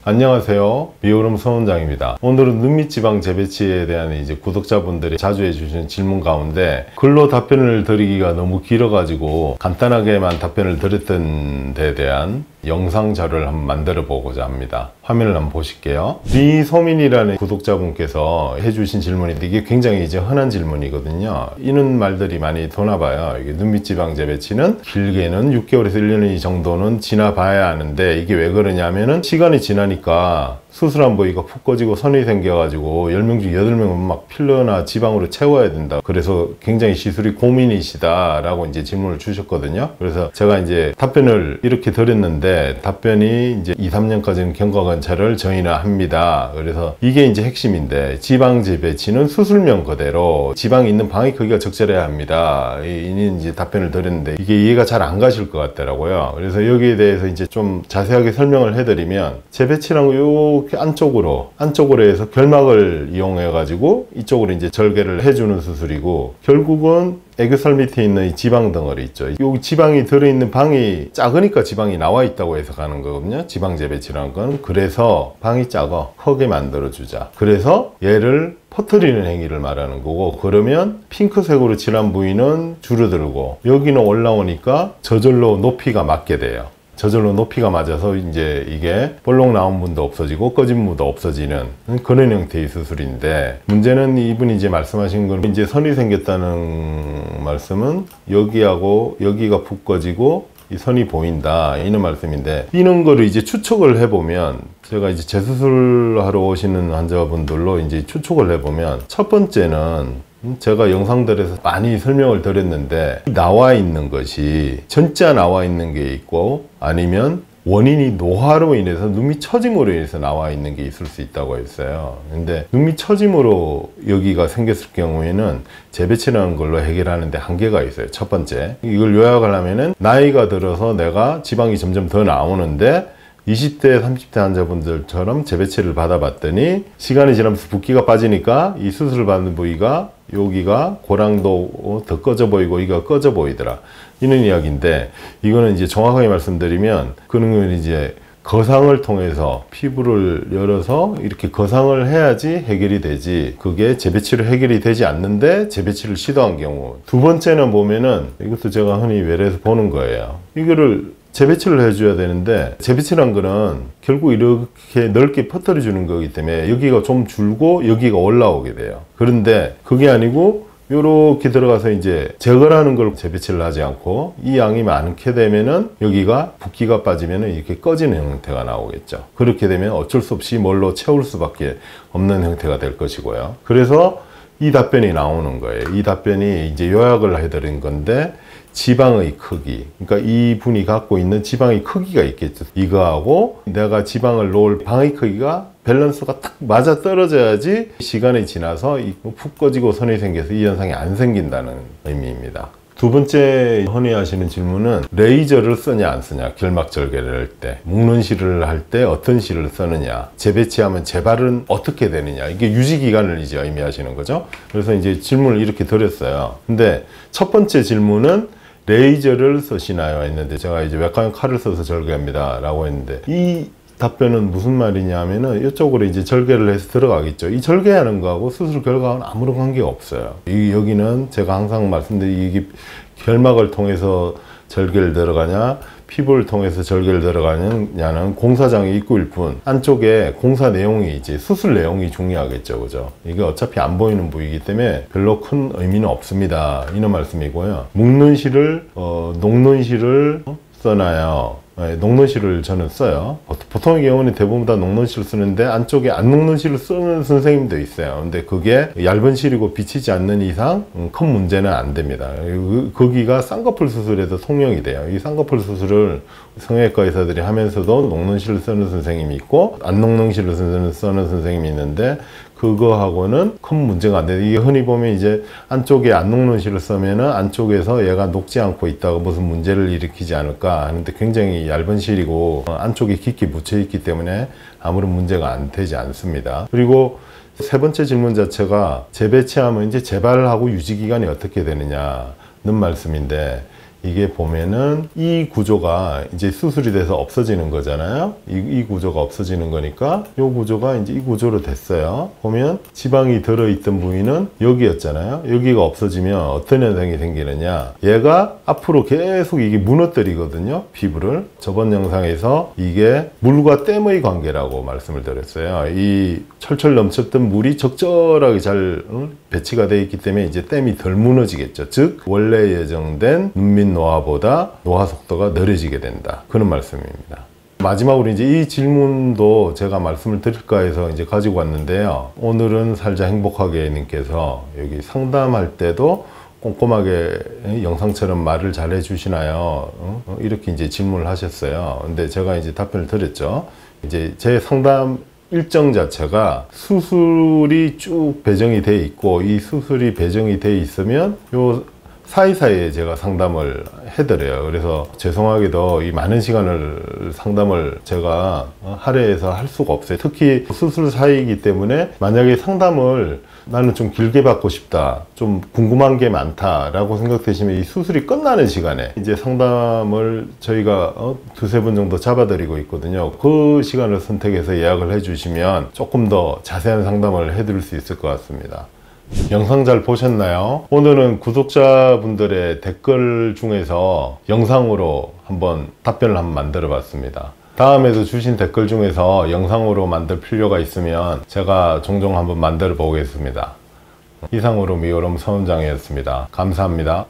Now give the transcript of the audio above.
안녕하세요. 비오름 서원장입니다. 오늘은 눈밑지방 재배치에 대한 이제 구독자분들이 자주 해주시는 질문 가운데 글로 답변을 드리기가 너무 길어가지고 간단하게만 답변을 드렸던 데에 대한 영상 자료를 한번 만들어 보고자 합니다. 화면을 한번 보실게요. 미소민이라는 구독자분께서 해주신 질문인데 이게 굉장히 이제 흔한 질문이거든요. 이런 말들이 많이 도나봐요. 이게 눈밑지방 재배치는 길게는 6개월에서 1년 정도는 지나봐야 하는데 이게 왜 그러냐면은 시간이 지나니까 수술한 부위가 푹 꺼지고 선이 생겨가지고 10명 중 8명은 막 필러나 지방으로 채워야 된다. 그래서 굉장히 시술이 고민이시다 라고 이제 질문을 주셨거든요. 그래서 제가 이제 답변을 이렇게 드렸는데 답변이 이제 2, 3년까지는 경과관찰을 저희는 합니다. 그래서 이게 이제 핵심인데 지방 재배치는 수술명 그대로 지방이 있는 방의 크기가 적절해야 합니다. 이 이제 답변을 드렸는데 이게 이해가 잘 안 가실 것 같더라고요. 그래서 여기에 대해서 이제 좀 자세하게 설명을 해드리면 재배치라는 거 이렇게 안쪽으로 해서 결막을 이용해 가지고 이쪽으로 이제 절개를 해주는 수술이고 결국은 애교살 밑에 있는 이 지방 덩어리 있죠. 여기 지방이 들어있는 방이 작으니까 지방이 나와 있다고 해석하는 거거든요. 지방 재배치라는 건. 그래서 방이 작아 크게 만들어 주자. 그래서 얘를 퍼뜨리는 행위를 말하는 거고, 그러면 핑크색으로 칠한 부위는 줄어들고 여기는 올라오니까 저절로 높이가 맞게 돼요. 저절로 높이가 맞아서 이제 이게 볼록 나온 부분도 없어지고 꺼진 부분도 없어지는 그런 형태의 수술인데, 문제는 이분이 이제 말씀하신 건 이제 선이 생겼다는 말씀은 여기하고 여기가 푹 꺼지고 이 선이 보인다 이런 말씀인데, 이런 거를 이제 추측을 해보면, 제가 이제 재수술하러 오시는 환자분들로 이제 추측을 해보면, 첫 번째는 제가 영상들에서 많이 설명을 드렸는데 나와 있는 것이 전자 나와 있는 게 있고, 아니면 원인이 노화로 인해서 눈밑 처짐으로 인해서 나와 있는 게 있을 수 있다고 했어요. 근데 눈밑 처짐으로 여기가 생겼을 경우에는 재배치라는 걸로 해결하는데 한계가 있어요. 첫 번째, 이걸 요약을 하면은 나이가 들어서 내가 지방이 점점 더 나오는데 20대, 30대 환자분들처럼 재배치를 받아봤더니 시간이 지나면서 붓기가 빠지니까 이 수술을 받는 부위가 여기가 고랑도 더 꺼져 보이고 여기가 꺼져 보이더라. 이런 이야기인데, 이거는 이제 정확하게 말씀드리면 그런 건 이제 거상을 통해서 피부를 열어서 이렇게 거상을 해야지 해결이 되지, 그게 재배치로 해결이 되지 않는데 재배치를 시도한 경우. 두 번째는 보면은, 이것도 제가 흔히 외래에서 보는 거예요. 이거를 재배치를 해줘야 되는데, 재배치란 거는 결국 이렇게 넓게 퍼뜨려 주는 거기 때문에 여기가 좀 줄고 여기가 올라오게 돼요. 그런데 그게 아니고 요렇게 들어가서 이제 제거라는 걸 재배치를 하지 않고 이 양이 많게 되면은 여기가 붓기가 빠지면은 이렇게 꺼지는 형태가 나오겠죠. 그렇게 되면 어쩔 수 없이 뭘로 채울 수밖에 없는 형태가 될 것이고요. 그래서 이 답변이 나오는 거예요. 이 답변이 이제 요약을 해드린 건데, 지방의 크기, 그러니까 이 분이 갖고 있는 지방의 크기가 있겠죠. 이거하고 내가 지방을 놓을 방의 크기가 밸런스가 딱 맞아 떨어져야지 시간이 지나서 푹 꺼지고 선이 생겨서 이 현상이 안 생긴다는 의미입니다. 두 번째 흔히 하시는 질문은 레이저를 쓰냐 안 쓰냐, 결막 절개를 할 때, 묶는 실을 할 때 어떤 실을 쓰느냐, 재배치하면 재발은 어떻게 되느냐, 이게 유지기간을 이제 의미하시는 거죠. 그래서 이제 질문을 이렇게 드렸어요. 근데 첫 번째 질문은 레이저를 쓰시나요 했는데, 제가 이제 외과용 칼을 써서 절개합니다 라고 했는데, 이 답변은 무슨 말이냐 하면은 이쪽으로 이제 절개를 해서 들어가겠죠. 이 절개하는 거하고 수술 결과는 아무런 관계가 없어요. 여기는 제가 항상 말씀드린, 이게 결막을 통해서 절개를 들어가냐 피부를 통해서 절개를 들어가느냐는 공사장의 입구일 뿐, 안쪽에 공사 내용이 이제 수술 내용이 중요하겠죠. 그죠? 이게 어차피 안 보이는 부위이기 때문에 별로 큰 의미는 없습니다. 이런 말씀이고요. 묶는 실을 녹는 실을 써나요? 네, 녹는 실을 저는 써요. 보통의 경우는 대부분 다 녹는 실을 쓰는데 안쪽에 안 녹는 실을 쓰는 선생님도 있어요. 근데 그게 얇은 실이고 비치지 않는 이상 큰 문제는 안 됩니다. 거기가 쌍꺼풀 수술에도 통용이 돼요. 이 쌍꺼풀 수술을 성형외과 의사들이 하면서도 녹는 실을 쓰는 선생님이 있고 안 녹는 실을 쓰는 선생님이 있는데, 그거하고는 큰 문제가 안 돼요. 이게 흔히 보면 이제 안쪽에 안 녹는 실을 쓰면은 안쪽에서 얘가 녹지 않고 있다가 무슨 문제를 일으키지 않을까 하는데, 굉장히 얇은 실이고 안쪽에 깊게 묻혀 있기 때문에 아무런 문제가 안 되지 않습니다. 그리고 세 번째 질문 자체가 재배치하면 이제 재발하고 유지기간이 어떻게 되느냐는 말씀인데, 이게 보면은 이 구조가 이제 수술이 돼서 없어지는 거잖아요. 이 구조가 없어지는 거니까 이 구조가 이제 이 구조로 됐어요. 보면 지방이 들어있던 부위는 여기였잖아요. 여기가 없어지면 어떤 현상이 생기느냐, 얘가 앞으로 계속 이게 무너뜨리거든요, 피부를. 저번 영상에서 이게 물과 댐의 관계라고 말씀을 드렸어요. 이 철철 넘쳤던 물이 적절하게 잘 배치가 되어 있기 때문에 이제 댐이 덜 무너지겠죠. 즉 원래 예정된 눈밑 노화보다 노화 속도가 느려지게 된다, 그런 말씀입니다. 마지막으로 이제 이 질문도 제가 말씀을 드릴까 해서 이제 가지고 왔는데요. 오늘은 살자 행복하게 님께서 여기 상담할 때도 꼼꼼하게 영상처럼 말을 잘 해주시나요? 이렇게 이제 질문을 하셨어요. 근데 제가 이제 답변을 드렸죠. 이제 제 상담 일정 자체가 수술이 쭉 배정이 돼 있고, 이 수술이 배정이 돼 있으면 요 사이사이에 제가 상담을 해드려요. 그래서 죄송하게도 이 많은 시간을 상담을 제가 할애해서 할 수가 없어요. 특히 수술 사이이기 때문에 만약에 상담을 나는 좀 길게 받고 싶다, 좀 궁금한 게 많다 라고 생각되시면 이 수술이 끝나는 시간에 이제 상담을 저희가 두세 번 정도 잡아드리고 있거든요. 그 시간을 선택해서 예약을 해주시면 조금 더 자세한 상담을 해드릴 수 있을 것 같습니다. 영상 잘 보셨나요? 오늘은 구독자분들의 댓글 중에서 영상으로 한번 답변을 한번 만들어 봤습니다. 다음에도 주신 댓글 중에서 영상으로 만들 필요가 있으면 제가 종종 한번 만들어 보겠습니다. 이상으로 미오롬 서원장이었습니다. 감사합니다.